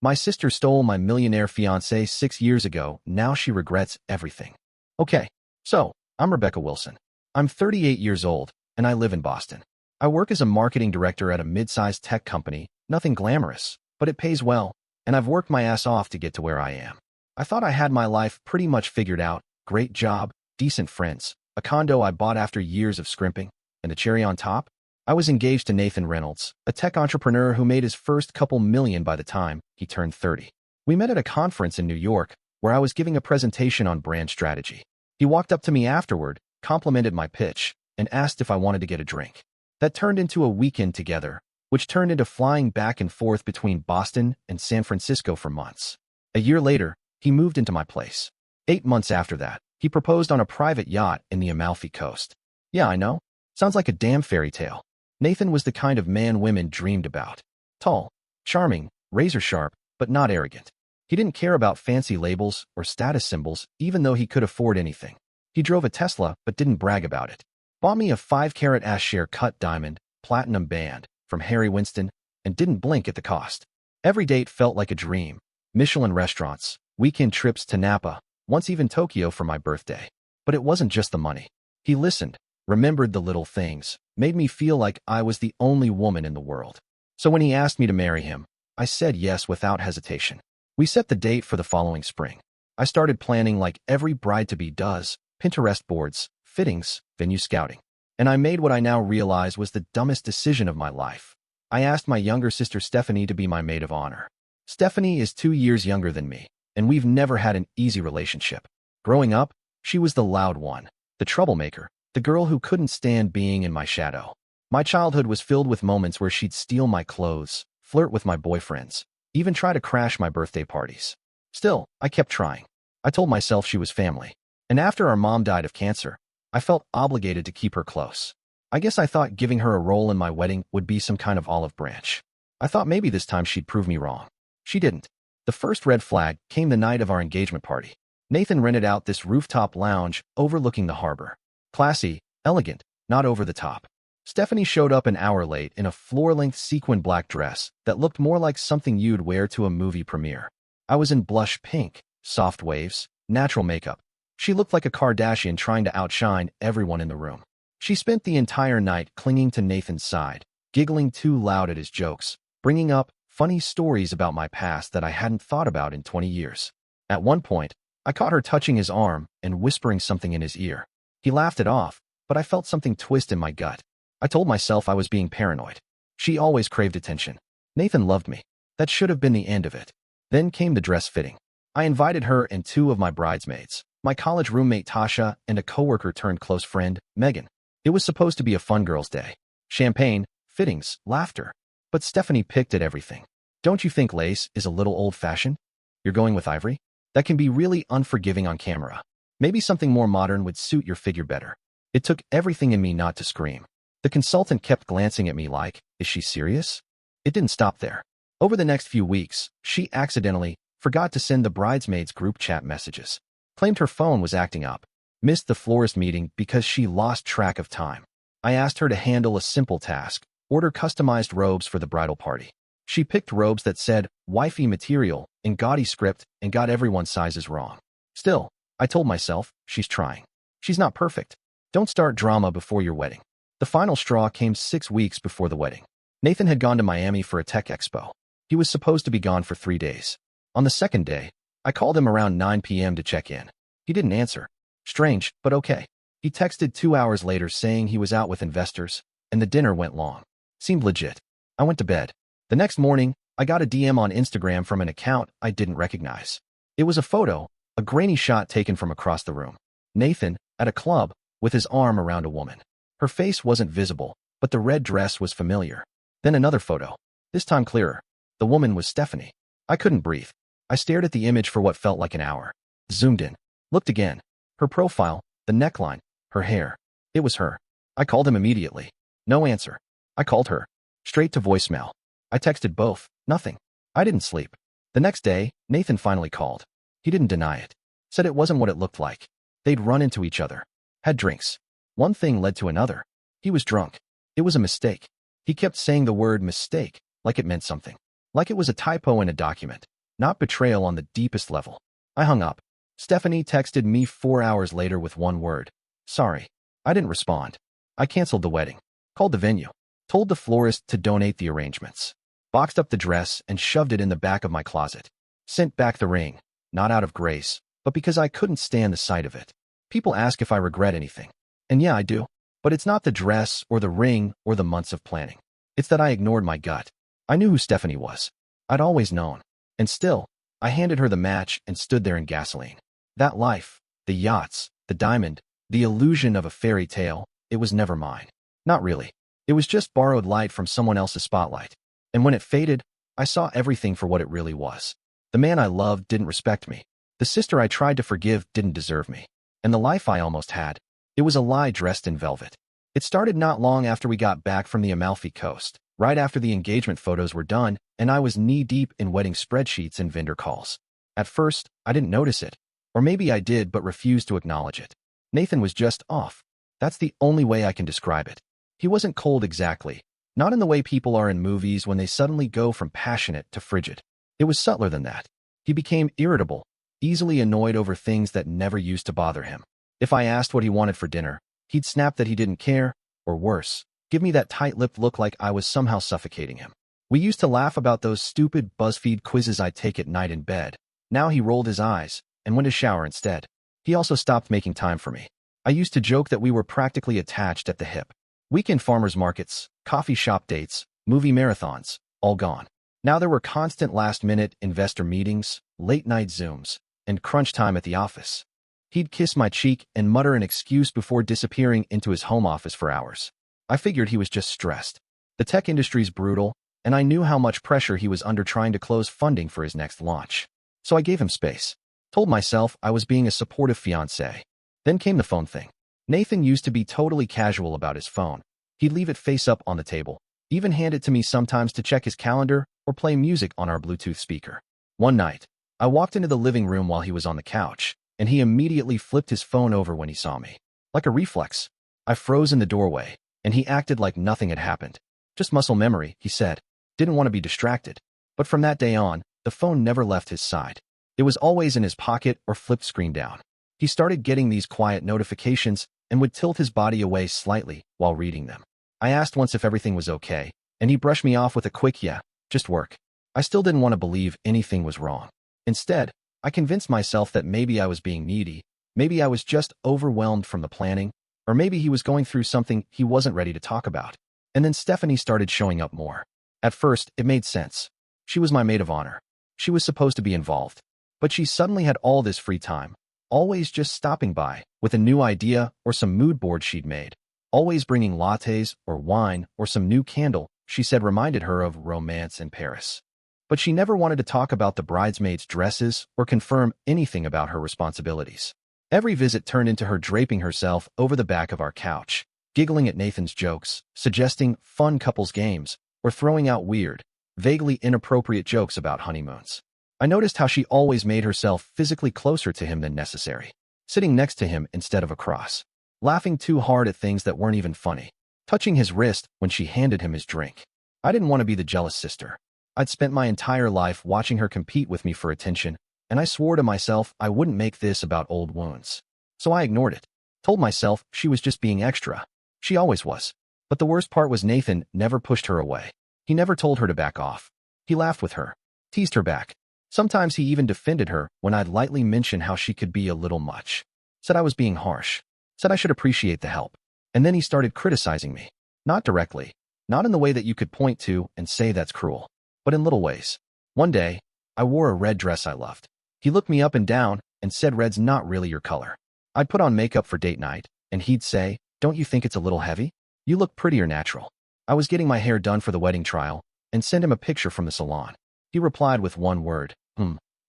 My sister stole my millionaire fiancé 6 years ago. Now she regrets everything. Okay, so I'm Rebecca Wilson. I'm 38 years old, and I live in Boston. I work as a marketing director at a mid-sized tech company. Nothing glamorous, but it pays well, and I've worked my ass off to get to where I am. I thought I had my life pretty much figured out. Great job, decent friends, a condo I bought after years of scrimping, and the cherry on top? I was engaged to Nathan Reynolds, a tech entrepreneur who made his first couple million by the time he turned 30. We met at a conference in New York, where I was giving a presentation on brand strategy. He walked up to me afterward, complimented my pitch, and asked if I wanted to get a drink. That turned into a weekend together, which turned into flying back and forth between Boston and San Francisco for months. A year later, he moved into my place. 8 months after that, he proposed on a private yacht in the Amalfi Coast. Yeah, I know. Sounds like a damn fairy tale. Nathan was the kind of man women dreamed about. Tall, charming, razor-sharp, but not arrogant. He didn't care about fancy labels or status symbols, even though he could afford anything. He drove a Tesla, but didn't brag about it. Bought me a 5-carat ash-share cut diamond, platinum band, from Harry Winston, and didn't blink at the cost. Every date felt like a dream. Michelin restaurants, weekend trips to Napa, once even Tokyo for my birthday. But it wasn't just the money. He listened, remembered the little things, made me feel like I was the only woman in the world. So when he asked me to marry him, I said yes without hesitation. We set the date for the following spring. I started planning like every bride-to-be does, Pinterest boards, fittings, venue scouting. And I made what I now realize was the dumbest decision of my life. I asked my younger sister Stephanie to be my maid of honor. Stephanie is 2 years younger than me, and we've never had an easy relationship. Growing up, she was the loud one, the troublemaker, the girl who couldn't stand being in my shadow. My childhood was filled with moments where she'd steal my clothes, flirt with my boyfriends, even try to crash my birthday parties. Still, I kept trying. I told myself she was family. And after our mom died of cancer, I felt obligated to keep her close. I guess I thought giving her a role in my wedding would be some kind of olive branch. I thought maybe this time she'd prove me wrong. She didn't. The first red flag came the night of our engagement party. Nathan rented out this rooftop lounge overlooking the harbor. Classy, elegant, not over the top. Stephanie showed up an hour late in a floor-length sequin black dress that looked more like something you'd wear to a movie premiere. I was in blush pink, soft waves, natural makeup. She looked like a Kardashian trying to outshine everyone in the room. She spent the entire night clinging to Nathan's side, giggling too loud at his jokes, bringing up funny stories about my past that I hadn't thought about in 20 years. At one point, I caught her touching his arm and whispering something in his ear. He laughed it off, but I felt something twist in my gut. I told myself I was being paranoid. She always craved attention. Nathan loved me. That should have been the end of it. Then came the dress fitting. I invited her and 2 of my bridesmaids, my college roommate Tasha and a coworker turned close friend, Megan. It was supposed to be a fun girls' day. Champagne, fittings, laughter. But Stephanie picked at everything. Don't you think lace is a little old-fashioned? You're going with ivory? That can be really unforgiving on camera. Maybe something more modern would suit your figure better. It took everything in me not to scream. The consultant kept glancing at me like, is she serious? It didn't stop there. Over the next few weeks, she accidentally forgot to send the bridesmaids group chat messages. Claimed her phone was acting up. Missed the florist meeting because she lost track of time. I asked her to handle a simple task, order customized robes for the bridal party. She picked robes that said, wifey material, in gaudy script and got everyone's sizes wrong. Still, I told myself, she's trying. She's not perfect. Don't start drama before your wedding. The final straw came 6 weeks before the wedding. Nathan had gone to Miami for a tech expo. He was supposed to be gone for 3 days. On the second day, I called him around 9 p.m. to check in. He didn't answer. Strange, but okay. He texted 2 hours later saying he was out with investors, and the dinner went long. Seemed legit. I went to bed. The next morning, I got a DM on Instagram from an account I didn't recognize. It was a photo, a grainy shot taken from across the room. Nathan, at a club, with his arm around a woman. Her face wasn't visible, but the red dress was familiar. Then another photo. This time clearer. The woman was Stephanie. I couldn't breathe. I stared at the image for what felt like an hour. Zoomed in. Looked again. Her profile, the neckline, her hair. It was her. I called him immediately. No answer. I called her. Straight to voicemail. I texted both. Nothing. I didn't sleep. The next day, Nathan finally called. He didn't deny it. Said it wasn't what it looked like. They'd run into each other. Had drinks. One thing led to another. He was drunk. It was a mistake. He kept saying the word mistake, like it meant something. Like it was a typo in a document, not betrayal on the deepest level. I hung up. Stephanie texted me 4 hours later with one word. Sorry. I didn't respond. I canceled the wedding. Called the venue. Told the florist to donate the arrangements. Boxed up the dress and shoved it in the back of my closet. Sent back the ring, not out of grace, but because I couldn't stand the sight of it. People ask if I regret anything. And yeah, I do. But it's not the dress or the ring or the months of planning. It's that I ignored my gut. I knew who Stephanie was. I'd always known. And still, I handed her the match and stood there in gasoline. That life, the yachts, the diamond, the illusion of a fairy tale, it was never mine. Not really. It was just borrowed light from someone else's spotlight. And when it faded, I saw everything for what it really was. The man I loved didn't respect me. The sister I tried to forgive didn't deserve me. And the life I almost had, it was a lie dressed in velvet. It started not long after we got back from the Amalfi Coast, right after the engagement photos were done, and I was knee-deep in wedding spreadsheets and vendor calls. At first, I didn't notice it. Or maybe I did but refused to acknowledge it. Nathan was just off. That's the only way I can describe it. He wasn't cold exactly. Not in the way people are in movies when they suddenly go from passionate to frigid. It was subtler than that. He became irritable, easily annoyed over things that never used to bother him. If I asked what he wanted for dinner, he'd snap that he didn't care, or worse, give me that tight-lipped look like I was somehow suffocating him. We used to laugh about those stupid BuzzFeed quizzes I'd take at night in bed. Now he rolled his eyes and went to shower instead. He also stopped making time for me. I used to joke that we were practically attached at the hip. Weekend farmers markets, coffee shop dates, movie marathons, all gone. Now there were constant last-minute investor meetings, late-night Zooms, and crunch time at the office. He'd kiss my cheek and mutter an excuse before disappearing into his home office for hours. I figured he was just stressed. The tech industry's brutal, and I knew how much pressure he was under trying to close funding for his next launch. So I gave him space. Told myself I was being a supportive fiancé. Then came the phone thing. Nathan used to be totally casual about his phone. He'd leave it face up on the table, even hand it to me sometimes to check his calendar or play music on our Bluetooth speaker. One night, I walked into the living room while he was on the couch, and he immediately flipped his phone over when he saw me. Like a reflex, I froze in the doorway, and he acted like nothing had happened. Just muscle memory, he said. Didn't want to be distracted. But from that day on, the phone never left his side. It was always in his pocket or flipped screen down. He started getting these quiet notifications and would tilt his body away slightly while reading them. I asked once if everything was okay, and he brushed me off with a quick yeah, just work. I still didn't want to believe anything was wrong. Instead, I convinced myself that maybe I was being needy, maybe I was just overwhelmed from the planning, or maybe he was going through something he wasn't ready to talk about. And then Stephanie started showing up more. At first, it made sense. She was my maid of honor. She was supposed to be involved. But she suddenly had all this free time, always just stopping by with a new idea or some mood board she'd made, always bringing lattes or wine or some new candle she said reminded her of romance in Paris. But she never wanted to talk about the bridesmaids' dresses or confirm anything about her responsibilities. Every visit turned into her draping herself over the back of our couch, giggling at Nathan's jokes, suggesting fun couples games, or throwing out weird, vaguely inappropriate jokes about honeymoons. I noticed how she always made herself physically closer to him than necessary, sitting next to him instead of across, laughing too hard at things that weren't even funny, touching his wrist when she handed him his drink. I didn't want to be the jealous sister. I'd spent my entire life watching her compete with me for attention, and I swore to myself I wouldn't make this about old wounds. So I ignored it, told myself she was just being extra. She always was. But the worst part was Nathan never pushed her away. He never told her to back off. He laughed with her, teased her back. Sometimes he even defended her when I'd lightly mention how she could be a little much. Said I was being harsh. Said I should appreciate the help. And then he started criticizing me. Not directly. Not in the way that you could point to and say that's cruel. But in little ways. One day, I wore a red dress I loved. He looked me up and down and said red's not really your color. I'd put on makeup for date night, and he'd say, don't you think it's a little heavy? You look prettier natural. I was getting my hair done for the wedding trial, and sent him a picture from the salon. He replied with one word,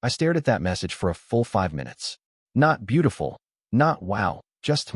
I stared at that message for a full 5 minutes. Not beautiful, not wow, just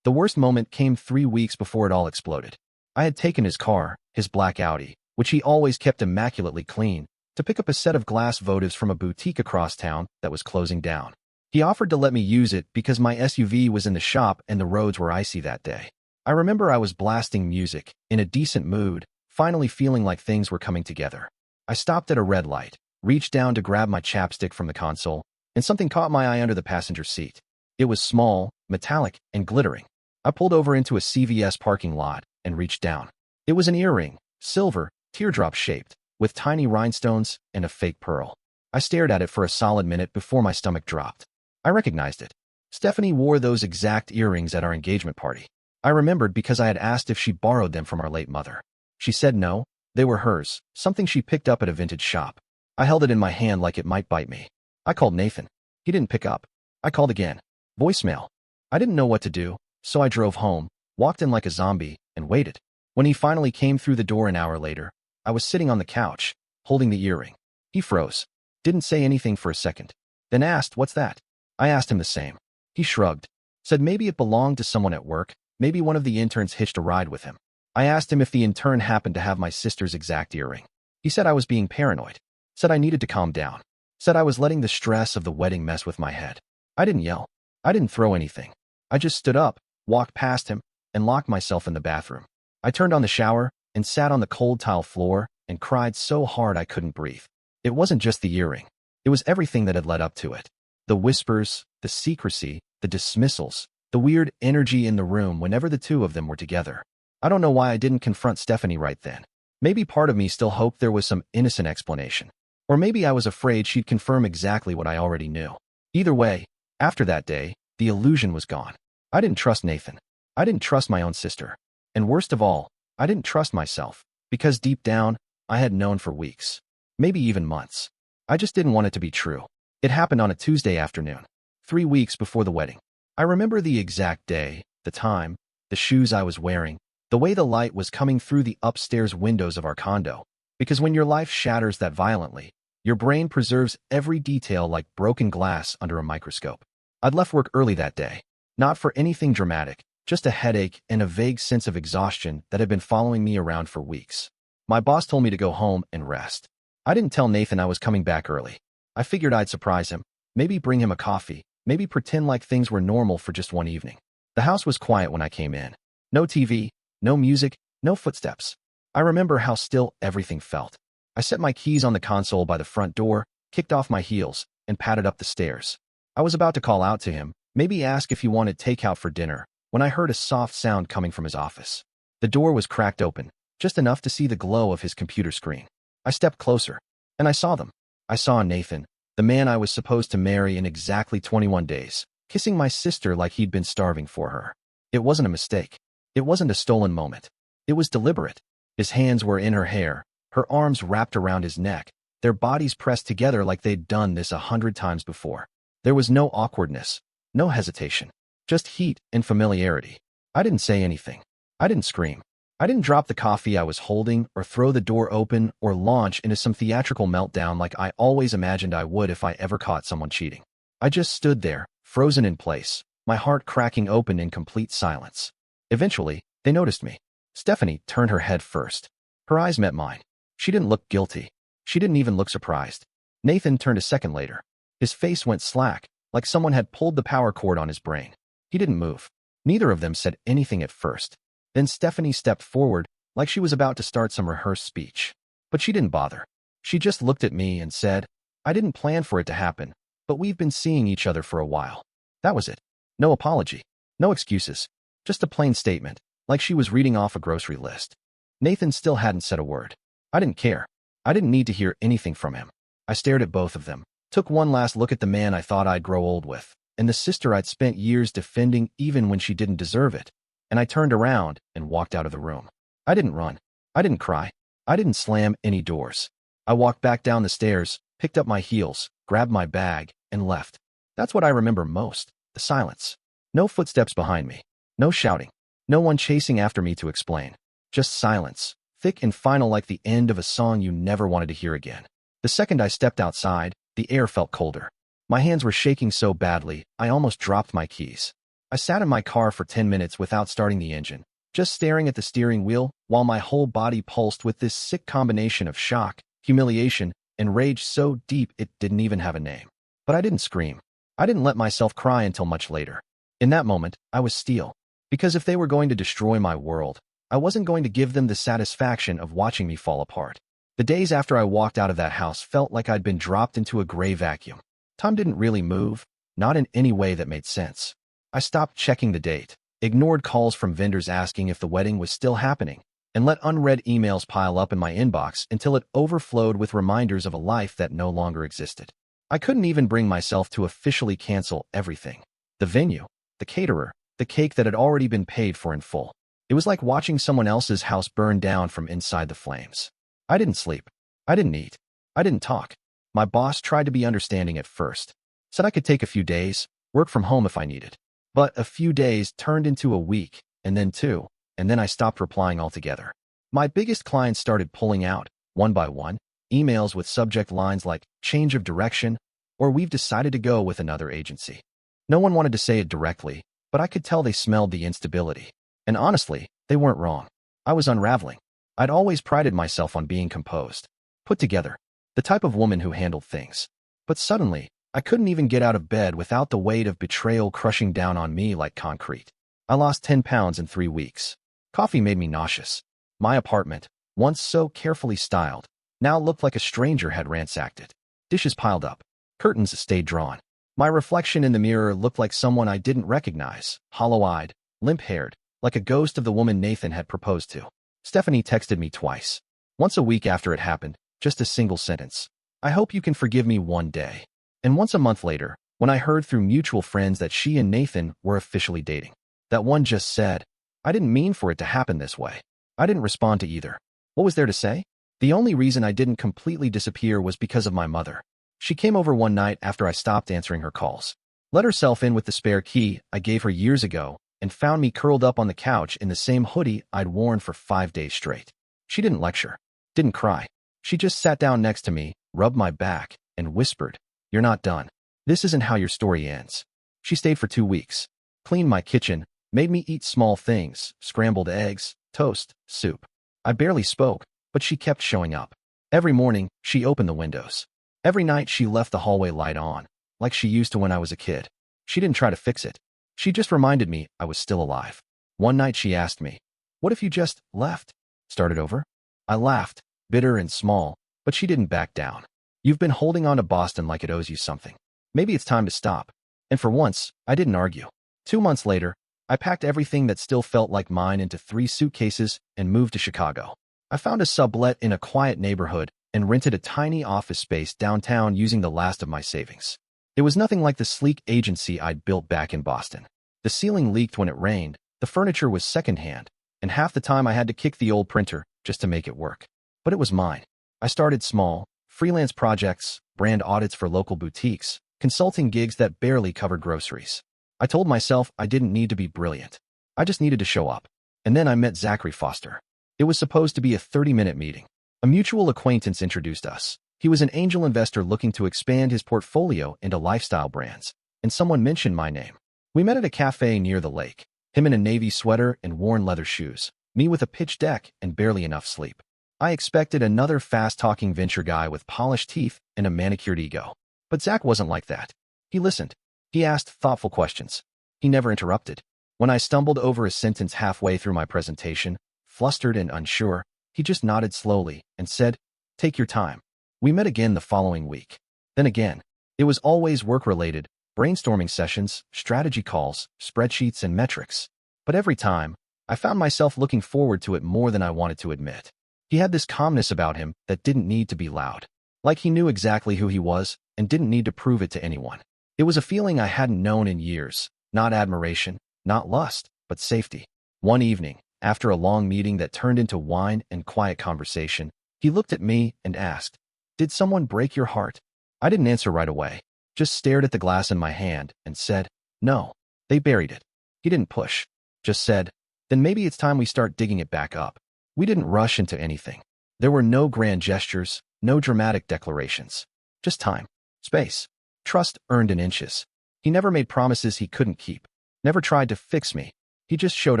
The worst moment came 3 weeks before it all exploded. I had taken his car, his black Audi, which he always kept immaculately clean, to pick up a set of glass votives from a boutique across town that was closing down. He offered to let me use it because my SUV was in the shop and the roads were icy that day. I remember I was blasting music, in a decent mood, finally feeling like things were coming together. I stopped at a red light, reached down to grab my chapstick from the console, and something caught my eye under the passenger seat. It was small, metallic, and glittering. I pulled over into a CVS parking lot and reached down. It was an earring, silver, teardrop-shaped, with tiny rhinestones and a fake pearl. I stared at it for a solid minute before my stomach dropped. I recognized it. Stephanie wore those exact earrings at our engagement party. I remembered because I had asked if she borrowed them from our late mother. She said no, they were hers, something she picked up at a vintage shop. I held it in my hand like it might bite me. I called Nathan. He didn't pick up. I called again. Voicemail. I didn't know what to do, so I drove home, walked in like a zombie, and waited. When he finally came through the door an hour later, I was sitting on the couch, holding the earring. He froze. Didn't say anything for a second. Then asked, "What's that?" I asked him the same. He shrugged. Said maybe it belonged to someone at work, maybe one of the interns hitched a ride with him. I asked him if the intern happened to have my sister's exact earring. He said I was being paranoid. Said I needed to calm down. Said I was letting the stress of the wedding mess with my head. I didn't yell. I didn't throw anything. I just stood up, walked past him, and locked myself in the bathroom. I turned on the shower and sat on the cold tile floor and cried so hard I couldn't breathe. It wasn't just the earring. It was everything that had led up to it. The whispers, the secrecy, the dismissals, the weird energy in the room whenever the two of them were together. I don't know why I didn't confront Stephanie right then. Maybe part of me still hoped there was some innocent explanation. Or maybe I was afraid she'd confirm exactly what I already knew. Either way, after that day, the illusion was gone. I didn't trust Nathan. I didn't trust my own sister. And worst of all, I didn't trust myself, because deep down, I had known for weeks, maybe even months. I just didn't want it to be true. It happened on a Tuesday afternoon, 3 weeks before the wedding. I remember the exact day, the time, the shoes I was wearing, the way the light was coming through the upstairs windows of our condo. Because when your life shatters that violently, your brain preserves every detail like broken glass under a microscope. I'd left work early that day, not for anything dramatic, just a headache and a vague sense of exhaustion that had been following me around for weeks. My boss told me to go home and rest. I didn't tell Nathan I was coming back early. I figured I'd surprise him, maybe bring him a coffee, maybe pretend like things were normal for just one evening. The house was quiet when I came in. No TV, no music, no footsteps. I remember how still everything felt. I set my keys on the console by the front door, kicked off my heels, and padded up the stairs. I was about to call out to him, maybe ask if he wanted takeout for dinner, when I heard a soft sound coming from his office. The door was cracked open, just enough to see the glow of his computer screen. I stepped closer, and I saw them. I saw Nathan, the man I was supposed to marry in exactly 21 days, kissing my sister like he'd been starving for her. It wasn't a mistake. It wasn't a stolen moment. It was deliberate. His hands were in her hair, her arms wrapped around his neck, their bodies pressed together like they'd done this 100 times before. There was no awkwardness, no hesitation, just heat and familiarity. I didn't say anything. I didn't scream. I didn't drop the coffee I was holding or throw the door open or launch into some theatrical meltdown like I always imagined I would if I ever caught someone cheating. I just stood there, frozen in place, my heart cracking open in complete silence. Eventually, they noticed me. Stephanie turned her head first. Her eyes met mine. She didn't look guilty. She didn't even look surprised. Nathan turned a second later. His face went slack, like someone had pulled the power cord on his brain. He didn't move. Neither of them said anything at first. Then Stephanie stepped forward, like she was about to start some rehearsed speech. But she didn't bother. She just looked at me and said, "I didn't plan for it to happen, but we've been seeing each other for a while." That was it. No apology. No excuses. Just a plain statement, like she was reading off a grocery list. Nathan still hadn't said a word. I didn't care. I didn't need to hear anything from him. I stared at both of them, took one last look at the man I thought I'd grow old with, and the sister I'd spent years defending even when she didn't deserve it, and I turned around and walked out of the room. I didn't run. I didn't cry. I didn't slam any doors. I walked back down the stairs, picked up my heels, grabbed my bag, and left. That's what I remember most, the silence. No footsteps behind me. No shouting. No one chasing after me to explain. Just silence, thick and final like the end of a song you never wanted to hear again. The second I stepped outside, the air felt colder. My hands were shaking so badly, I almost dropped my keys. I sat in my car for 10 minutes without starting the engine, just staring at the steering wheel while my whole body pulsed with this sick combination of shock, humiliation, and rage so deep it didn't even have a name. But I didn't scream. I didn't let myself cry until much later. In that moment, I was steel. Because if they were going to destroy my world, I wasn't going to give them the satisfaction of watching me fall apart. The days after I walked out of that house felt like I'd been dropped into a gray vacuum. Time didn't really move, not in any way that made sense. I stopped checking the date, ignored calls from vendors asking if the wedding was still happening, and let unread emails pile up in my inbox until it overflowed with reminders of a life that no longer existed. I couldn't even bring myself to officially cancel everything. The venue, the caterer, the cake that had already been paid for in full. It was like watching someone else's house burn down from inside the flames. I didn't sleep. I didn't eat. I didn't talk. My boss tried to be understanding at first. Said I could take a few days, work from home if I needed. But a few days turned into a week, and then two, and then I stopped replying altogether. My biggest clients started pulling out, one by one, emails with subject lines like change of direction or we've decided to go with another agency. No one wanted to say it directly, but I could tell they smelled the instability. And honestly, they weren't wrong. I was unraveling. I'd always prided myself on being composed, put together, the type of woman who handled things. But suddenly, I couldn't even get out of bed without the weight of betrayal crushing down on me like concrete. I lost 10 pounds in 3 weeks. Coffee made me nauseous. My apartment, once so carefully styled, now looked like a stranger had ransacked it. Dishes piled up. Curtains stayed drawn. My reflection in the mirror looked like someone I didn't recognize, hollow-eyed, limp-haired, like a ghost of the woman Nathan had proposed to. Stephanie texted me twice. Once a week after it happened, just a single sentence. I hope you can forgive me one day. And once a month later, when I heard through mutual friends that she and Nathan were officially dating. That one just said, I didn't mean for it to happen this way. I didn't respond to either. What was there to say? The only reason I didn't completely disappear was because of my mother. She came over one night after I stopped answering her calls. Let herself in with the spare key I gave her years ago and found me curled up on the couch in the same hoodie I'd worn for 5 days straight. She didn't lecture, didn't cry. She just sat down next to me, rubbed my back, and whispered, "You're not done. This isn't how your story ends." She stayed for 2 weeks, cleaned my kitchen, made me eat small things, scrambled eggs, toast, soup. I barely spoke, but she kept showing up. Every morning, she opened the windows. Every night, she left the hallway light on, like she used to when I was a kid. She didn't try to fix it. She just reminded me I was still alive. One night, she asked me, "What if you just left? Started over?" I laughed, bitter and small, but she didn't back down. "You've been holding on to Boston like it owes you something. Maybe it's time to stop." And for once, I didn't argue. 2 months later, I packed everything that still felt like mine into 3 suitcases and moved to Chicago. I found a sublet in a quiet neighborhood and rented a tiny office space downtown using the last of my savings. It was nothing like the sleek agency I'd built back in Boston. The ceiling leaked when it rained, the furniture was secondhand, and half the time I had to kick the old printer just to make it work. But it was mine. I started small, freelance projects, brand audits for local boutiques, consulting gigs that barely covered groceries. I told myself I didn't need to be brilliant. I just needed to show up. And then I met Zachary Foster. It was supposed to be a 30-minute meeting. A mutual acquaintance introduced us. He was an angel investor looking to expand his portfolio into lifestyle brands, and someone mentioned my name. We met at a cafe near the lake, him in a navy sweater and worn leather shoes, me with a pitch deck and barely enough sleep. I expected another fast-talking venture guy with polished teeth and a manicured ego. But Zach wasn't like that. He listened. He asked thoughtful questions. He never interrupted. When I stumbled over a sentence halfway through my presentation, flustered and unsure, he just nodded slowly and said, "Take your time." We met again the following week. Then again. It was always work-related, brainstorming sessions, strategy calls, spreadsheets, and metrics. But every time, I found myself looking forward to it more than I wanted to admit. He had this calmness about him that didn't need to be loud. Like he knew exactly who he was and didn't need to prove it to anyone. It was a feeling I hadn't known in years. Not admiration, not lust, but safety. One evening, after a long meeting that turned into wine and quiet conversation, he looked at me and asked, "Did someone break your heart?" I didn't answer right away, just stared at the glass in my hand and said, "No, they buried it." He didn't push, just said, "Then maybe it's time we start digging it back up." We didn't rush into anything. There were no grand gestures, no dramatic declarations. Just time, space, trust earned in inches. He never made promises he couldn't keep, never tried to fix me. He just showed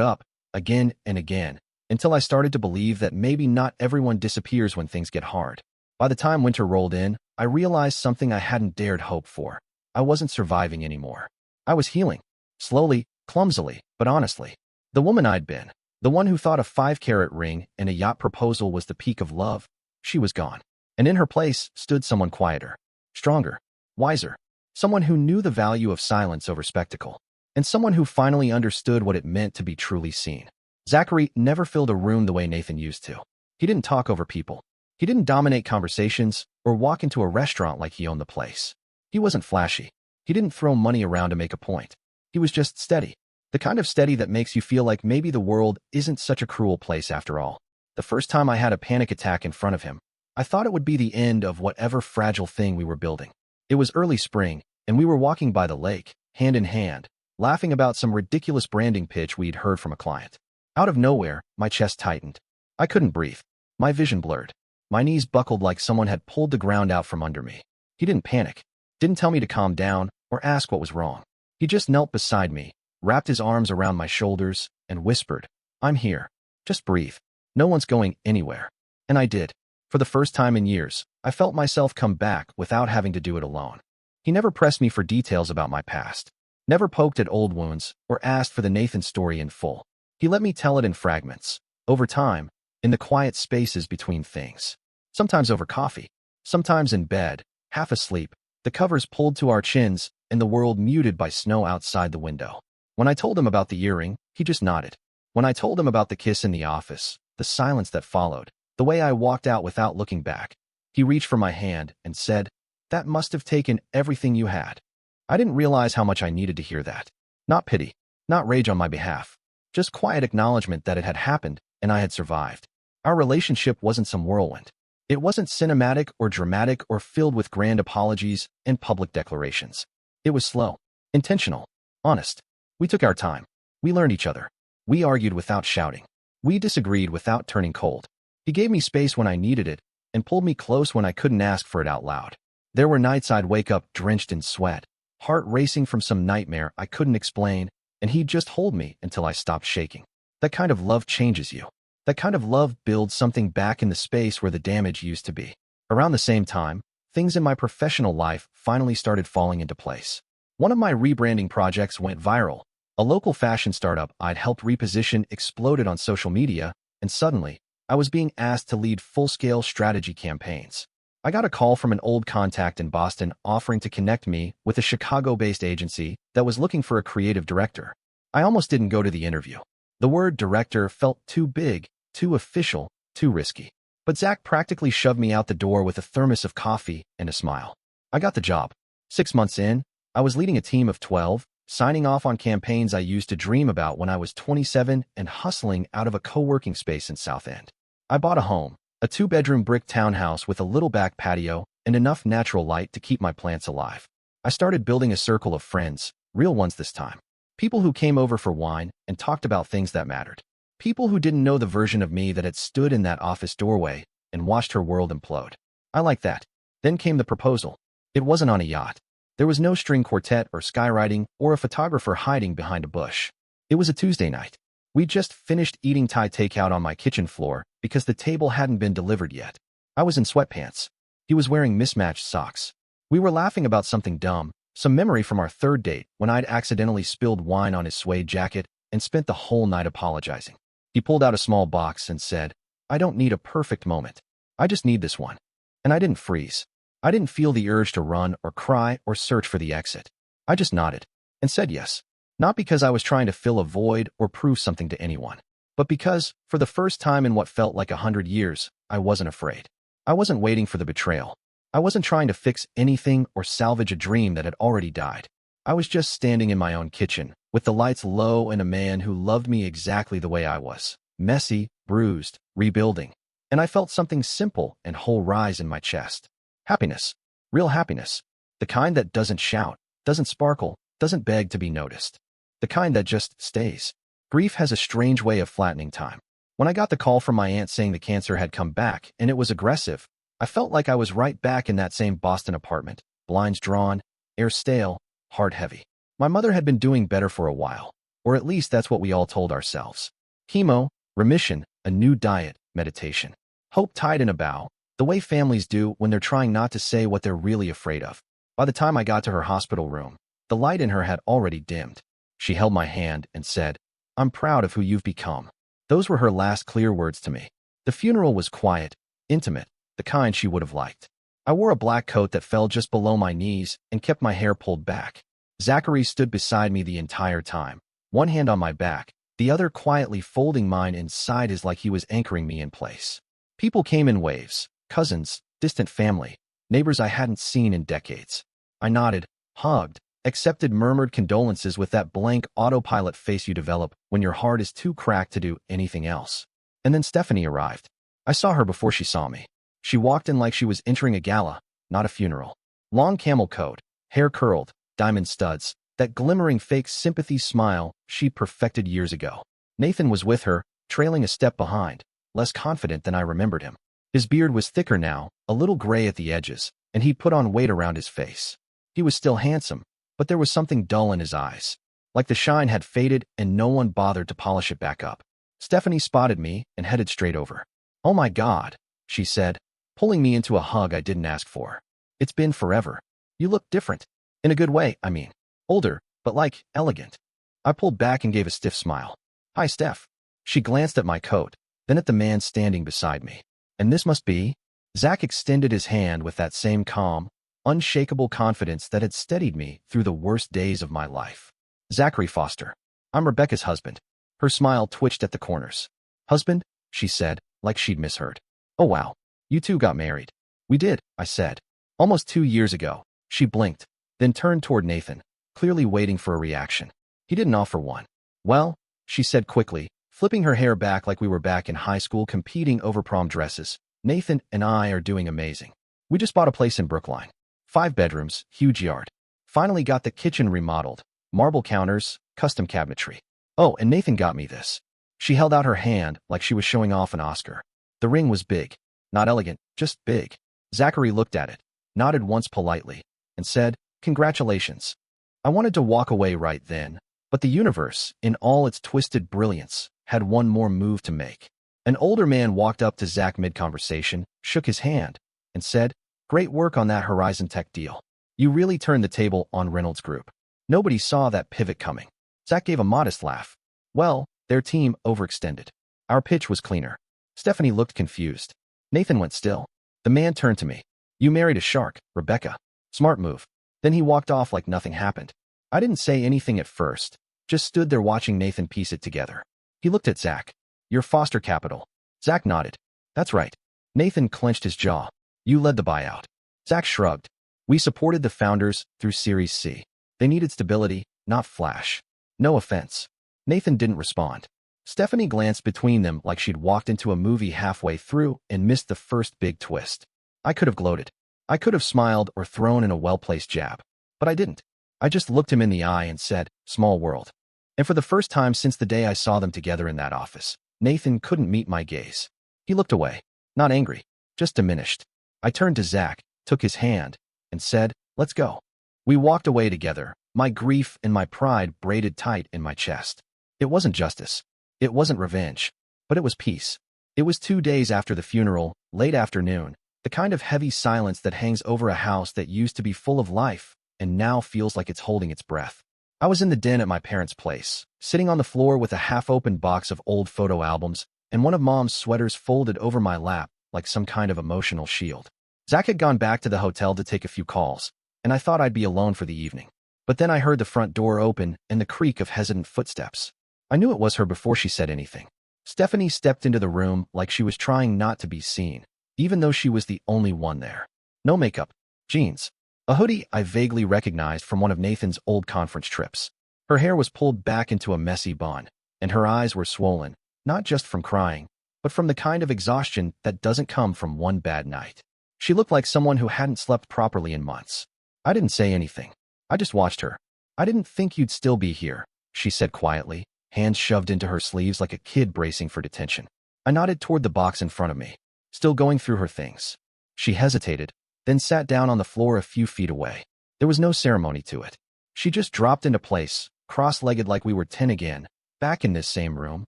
up, again and again, until I started to believe that maybe not everyone disappears when things get hard. By the time winter rolled in, I realized something I hadn't dared hope for. I wasn't surviving anymore. I was healing. Slowly, clumsily, but honestly. The woman I'd been, the one who thought a 5-carat ring and a yacht proposal was the peak of love, She was gone. And in her place stood someone quieter, stronger, wiser, someone who knew the value of silence over spectacle, and someone who finally understood what it meant to be truly seen. Zachary never filled a room the way Nathan used to. He didn't talk over people. He didn't dominate conversations or walk into a restaurant like he owned the place. He wasn't flashy. He didn't throw money around to make a point. He was just steady. The kind of steady that makes you feel like maybe the world isn't such a cruel place after all. The first time I had a panic attack in front of him, I thought it would be the end of whatever fragile thing we were building. It was early spring, and we were walking by the lake, hand in hand, laughing about some ridiculous branding pitch we'd heard from a client. Out of nowhere, my chest tightened. I couldn't breathe. My vision blurred. My knees buckled like someone had pulled the ground out from under me. He didn't panic, didn't tell me to calm down or ask what was wrong. He just knelt beside me, wrapped his arms around my shoulders, and whispered, "I'm here. Just breathe. No one's going anywhere." And I did. For the first time in years, I felt myself come back without having to do it alone. He never pressed me for details about my past, never poked at old wounds or asked for the Nathan story in full. He let me tell it in fragments, over time, in the quiet spaces between things. Sometimes over coffee, sometimes in bed, half asleep, the covers pulled to our chins and the world muted by snow outside the window. When I told him about the earring, he just nodded. When I told him about the kiss in the office, the silence that followed, the way I walked out without looking back, he reached for my hand and said, "That must have taken everything you had." I didn't realize how much I needed to hear that. Not pity, not rage on my behalf, just quiet acknowledgement that it had happened and I had survived. Our relationship wasn't some whirlwind. It wasn't cinematic or dramatic or filled with grand apologies and public declarations. It was slow, intentional, honest. We took our time. We learned each other. We argued without shouting. We disagreed without turning cold. He gave me space when I needed it and pulled me close when I couldn't ask for it out loud. There were nights I'd wake up drenched in sweat, heart racing from some nightmare I couldn't explain, and he'd just hold me until I stopped shaking. That kind of love changes you. That kind of love builds something back in the space where the damage used to be. Around the same time, things in my professional life finally started falling into place. One of my rebranding projects went viral. A local fashion startup I'd helped reposition exploded on social media, and suddenly, I was being asked to lead full-scale strategy campaigns. I got a call from an old contact in Boston offering to connect me with a Chicago-based agency that was looking for a creative director. I almost didn't go to the interview. The word director felt too big, too official, too risky. But Zach practically shoved me out the door with a thermos of coffee and a smile. I got the job. 6 months in, I was leading a team of 12, signing off on campaigns I used to dream about when I was 27 and hustling out of a co-working space in South End. I bought a home, a 2-bedroom brick townhouse with a little back patio and enough natural light to keep my plants alive. I started building a circle of friends, real ones this time. People who came over for wine and talked about things that mattered. People who didn't know the version of me that had stood in that office doorway and watched her world implode. I liked that. Then came the proposal. It wasn't on a yacht. There was no string quartet or skywriting or a photographer hiding behind a bush. It was a Tuesday night. We'd just finished eating Thai takeout on my kitchen floor because the table hadn't been delivered yet. I was in sweatpants. He was wearing mismatched socks. We were laughing about something dumb, some memory from our third date when I'd accidentally spilled wine on his suede jacket and spent the whole night apologizing. He pulled out a small box and said, "I don't need a perfect moment. I just need this one." And I didn't freeze. I didn't feel the urge to run or cry or search for the exit. I just nodded and said yes. Not because I was trying to fill a void or prove something to anyone, but because, for the first time in what felt like 100 years, I wasn't afraid. I wasn't waiting for the betrayal. I wasn't trying to fix anything or salvage a dream that had already died. I was just standing in my own kitchen, with the lights low and a man who loved me exactly the way I was, messy, bruised, rebuilding. And I felt something simple and whole rise in my chest. Happiness. Real happiness. The kind that doesn't shout, doesn't sparkle, doesn't beg to be noticed. The kind that just stays. Grief has a strange way of flattening time. When I got the call from my aunt saying the cancer had come back and it was aggressive, I felt like I was right back in that same Boston apartment, blinds drawn, air stale, heart heavy. My mother had been doing better for a while, or at least that's what we all told ourselves. Chemo, remission, a new diet, meditation. Hope tied in a bow, the way families do when they're trying not to say what they're really afraid of. By the time I got to her hospital room, the light in her had already dimmed. She held my hand and said, "I'm proud of who you've become." Those were her last clear words to me. The funeral was quiet, intimate, the kind she would have liked. I wore a black coat that fell just below my knees and kept my hair pulled back. Zachary stood beside me the entire time, one hand on my back, the other quietly folding mine inside his like he was anchoring me in place. People came in waves, cousins, distant family, neighbors I hadn't seen in decades. I nodded, hugged, accepted murmured condolences with that blank autopilot face you develop when your heart is too cracked to do anything else. And then Stephanie arrived. I saw her before she saw me. She walked in like she was entering a gala, not a funeral. Long camel coat, hair curled, diamond studs, that glimmering fake sympathy smile she'd perfected years ago. Nathan was with her, trailing a step behind, less confident than I remembered him. His beard was thicker now, a little gray at the edges, and he'd put on weight around his face. He was still handsome, but there was something dull in his eyes. Like the shine had faded and no one bothered to polish it back up. Stephanie spotted me and headed straight over. "Oh my God," she said, pulling me into a hug I didn't ask for. "It's been forever. You look different. In a good way, I mean. Older, but like, elegant." I pulled back and gave a stiff smile. "Hi, Steph." She glanced at my coat, then at the man standing beside me. "And this must be?" Zach extended his hand with that same calm, unshakable confidence that had steadied me through the worst days of my life. "Zachary Foster. I'm Rebecca's husband." Her smile twitched at the corners. "Husband?" she said, like she'd misheard. "Oh wow, you two got married." "We did," I said. "Almost 2 years ago." She blinked, then turned toward Nathan, clearly waiting for a reaction. He didn't offer one. "Well," she said quickly, flipping her hair back like we were back in high school competing over prom dresses, "Nathan and I are doing amazing. We just bought a place in Brookline. 5 bedrooms, huge yard. Finally got the kitchen remodeled, marble counters, custom cabinetry. Oh, and Nathan got me this." She held out her hand like she was showing off an Oscar. The ring was big. Not elegant, just big. Zachary looked at it, nodded once politely, and said, "Congratulations." I wanted to walk away right then, but the universe, in all its twisted brilliance, had one more move to make. An older man walked up to Zach mid-conversation, shook his hand, and said, "Great work on that Horizon Tech deal. You really turned the table on Reynolds Group." Nobody saw that pivot coming. Zach gave a modest laugh. "Well, their team overextended. Our pitch was cleaner." Stephanie looked confused. Nathan went still. The man turned to me. "You married a shark, Rebecca. Smart move." Then he walked off like nothing happened. I didn't say anything at first, just stood there watching Nathan piece it together. He looked at Zach. "Your foster capital." Zach nodded. "That's right." Nathan clenched his jaw. "You led the buyout." Zach shrugged. "We supported the founders through Series C. They needed stability, not flash." "No offense." Nathan didn't respond. Stephanie glanced between them like she'd walked into a movie halfway through and missed the first big twist. I could have gloated. I could have smiled or thrown in a well-placed jab. But I didn't. I just looked him in the eye and said, "Small world." And for the first time since the day I saw them together in that office, Nathan couldn't meet my gaze. He looked away. Not angry, just diminished. I turned to Zach, took his hand, and said, "Let's go." We walked away together, my grief and my pride braided tight in my chest. It wasn't justice. It wasn't revenge. But it was peace. It was 2 days after the funeral, late afternoon, the kind of heavy silence that hangs over a house that used to be full of life and now feels like it's holding its breath. I was in the den at my parents' place, sitting on the floor with a half-open box of old photo albums and one of Mom's sweaters folded over my lap like some kind of emotional shield. Zach had gone back to the hotel to take a few calls, and I thought I'd be alone for the evening. But then I heard the front door open and the creak of hesitant footsteps. I knew it was her before she said anything. Stephanie stepped into the room like she was trying not to be seen, even though she was the only one there. No makeup, jeans, a hoodie I vaguely recognized from one of Nathan's old conference trips. Her hair was pulled back into a messy bun, and her eyes were swollen, not just from crying, but from the kind of exhaustion that doesn't come from one bad night. She looked like someone who hadn't slept properly in months. I didn't say anything. I just watched her. "I didn't think you'd still be here," she said quietly, hands shoved into her sleeves like a kid bracing for detention. I nodded toward the box in front of me, still going through her things. She hesitated, then sat down on the floor a few feet away. There was no ceremony to it. She just dropped into place, cross-legged like we were 10 again, back in this same room,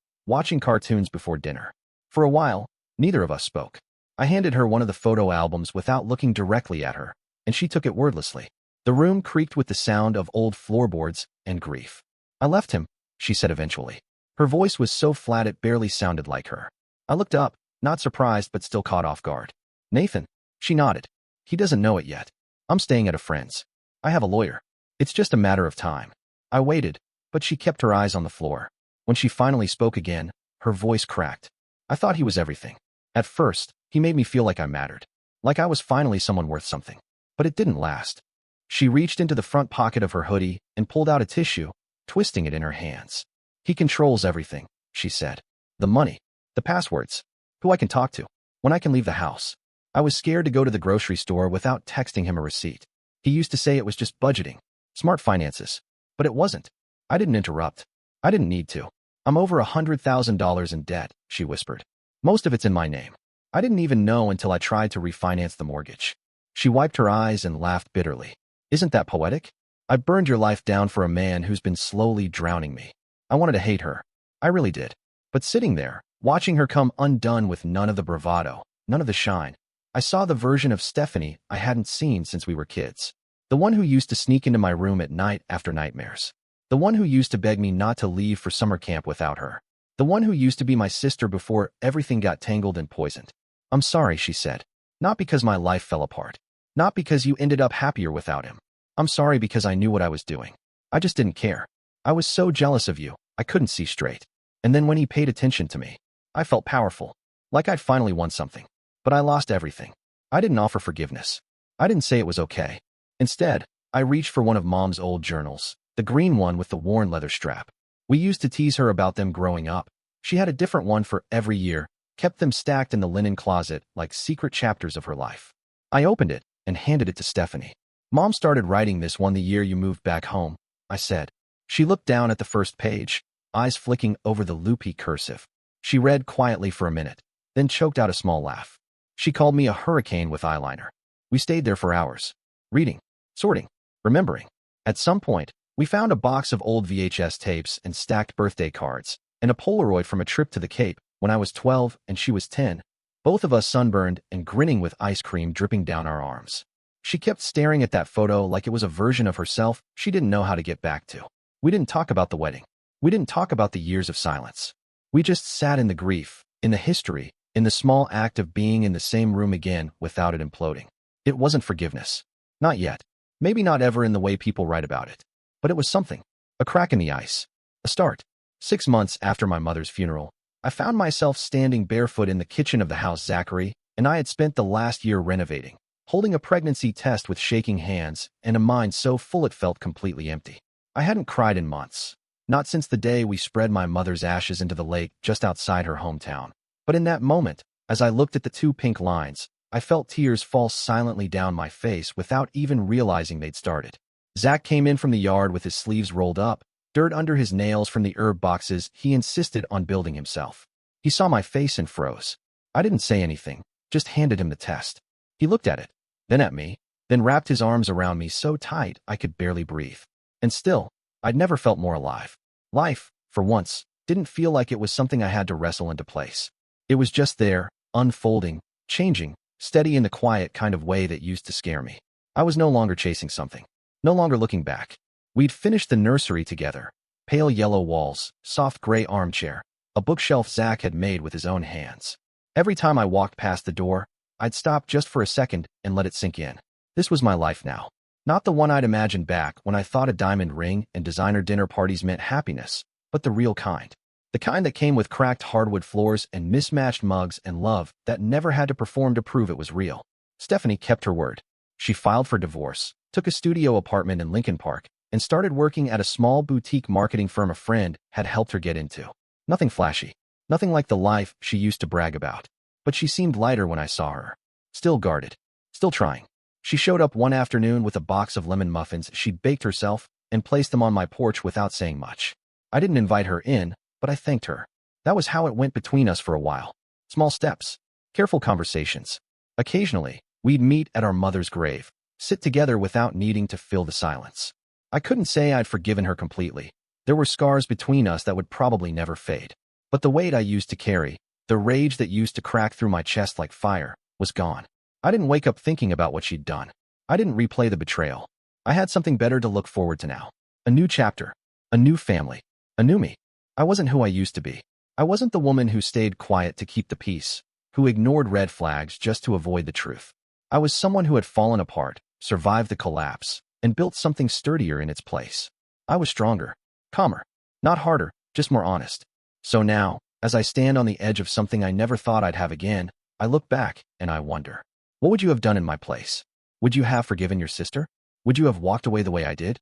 watching cartoons before dinner. For a while, neither of us spoke. I handed her one of the photo albums without looking directly at her, and she took it wordlessly. The room creaked with the sound of old floorboards and grief. "I left him," she said eventually. Her voice was so flat it barely sounded like her. I looked up, not surprised but still caught off guard. Nathan. She nodded. He doesn't know it yet. I'm staying at a friend's. I have a lawyer. It's just a matter of time. I waited, but she kept her eyes on the floor. When she finally spoke again, her voice cracked. I thought he was everything. At first, he made me feel like I mattered. Like I was finally someone worth something. But it didn't last. She reached into the front pocket of her hoodie and pulled out a tissue, twisting it in her hands. He controls everything, she said. The money, the passwords, who I can talk to, when I can leave the house. I was scared to go to the grocery store without texting him a receipt. He used to say it was just budgeting, smart finances. But it wasn't. I didn't interrupt. I didn't need to. I'm over $100,000 in debt, she whispered. Most of it's in my name. I didn't even know until I tried to refinance the mortgage. She wiped her eyes and laughed bitterly. Isn't that poetic? I burned your life down for a man who's been slowly drowning me. I wanted to hate her. I really did. But sitting there, watching her come undone with none of the bravado, none of the shine, I saw the version of Stephanie I hadn't seen since we were kids. The one who used to sneak into my room at night after nightmares. The one who used to beg me not to leave for summer camp without her. The one who used to be my sister before everything got tangled and poisoned. I'm sorry, she said. Not because my life fell apart. Not because you ended up happier without him. I'm sorry because I knew what I was doing. I just didn't care. I was so jealous of you, I couldn't see straight. And then when he paid attention to me, I felt powerful. Like I'd finally won something. But I lost everything. I didn't offer forgiveness. I didn't say it was okay. Instead, I reached for one of Mom's old journals, the green one with the worn leather strap. We used to tease her about them growing up. She had a different one for every year, kept them stacked in the linen closet like secret chapters of her life. I opened it and handed it to Stephanie. Mom started writing this one the year you moved back home, I said. She looked down at the first page, eyes flicking over the loopy cursive. She read quietly for a minute, then choked out a small laugh. She called me a hurricane with eyeliner. We stayed there for hours, reading, sorting, remembering. At some point, we found a box of old VHS tapes and stacked birthday cards, and a Polaroid from a trip to the Cape when I was 12 and she was 10, both of us sunburned and grinning with ice cream dripping down our arms. She kept staring at that photo like it was a version of herself she didn't know how to get back to. We didn't talk about the wedding. We didn't talk about the years of silence. We just sat in the grief, in the history, in the small act of being in the same room again without it imploding. It wasn't forgiveness. Not yet. Maybe not ever in the way people write about it. But it was something. A crack in the ice. A start. 6 months after my mother's funeral, I found myself standing barefoot in the kitchen of the house Zachary and I had spent the last year renovating, holding a pregnancy test with shaking hands and a mind so full it felt completely empty. I hadn't cried in months. Not since the day we spread my mother's ashes into the lake just outside her hometown. But in that moment, as I looked at the 2 pink lines, I felt tears fall silently down my face without even realizing they'd started. Zach came in from the yard with his sleeves rolled up, dirt under his nails from the herb boxes he insisted on building himself. He saw my face and froze. I didn't say anything, just handed him the test. He looked at it, then at me, then wrapped his arms around me so tight I could barely breathe. And still, I'd never felt more alive. Life, for once, didn't feel like it was something I had to wrestle into place. It was just there, unfolding, changing, steady in the quiet kind of way that used to scare me. I was no longer chasing something, no longer looking back. We'd finished the nursery together, pale yellow walls, soft gray armchair, a bookshelf Zach had made with his own hands. Every time I walked past the door, I'd stop just for a second and let it sink in. This was my life now. Not the one I'd imagined back when I thought a diamond ring and designer dinner parties meant happiness, but the real kind. The kind that came with cracked hardwood floors and mismatched mugs and love that never had to perform to prove it was real. Stephanie kept her word. She filed for divorce, took a studio apartment in Lincoln Park, and started working at a small boutique marketing firm a friend had helped her get into. Nothing flashy. Nothing like the life she used to brag about. But she seemed lighter when I saw her. Still guarded. Still trying. She showed up one afternoon with a box of lemon muffins she'd baked herself and placed them on my porch without saying much. I didn't invite her in, but I thanked her. That was how it went between us for a while. Small steps. Careful conversations. Occasionally, we'd meet at our mother's grave, sit together without needing to fill the silence. I couldn't say I'd forgiven her completely. There were scars between us that would probably never fade. But the weight I used to carry, the rage that used to crack through my chest like fire, was gone. I didn't wake up thinking about what she'd done. I didn't replay the betrayal. I had something better to look forward to now. A new chapter. A new family. A new me. I wasn't who I used to be. I wasn't the woman who stayed quiet to keep the peace. who ignored red flags just to avoid the truth. I was someone who had fallen apart, survived the collapse, and built something sturdier in its place. I was stronger, calmer, not harder, just more honest. So now, as I stand on the edge of something I never thought I'd have again, I look back and I wonder, what would you have done in my place? Would you have forgiven your sister? Would you have walked away the way I did?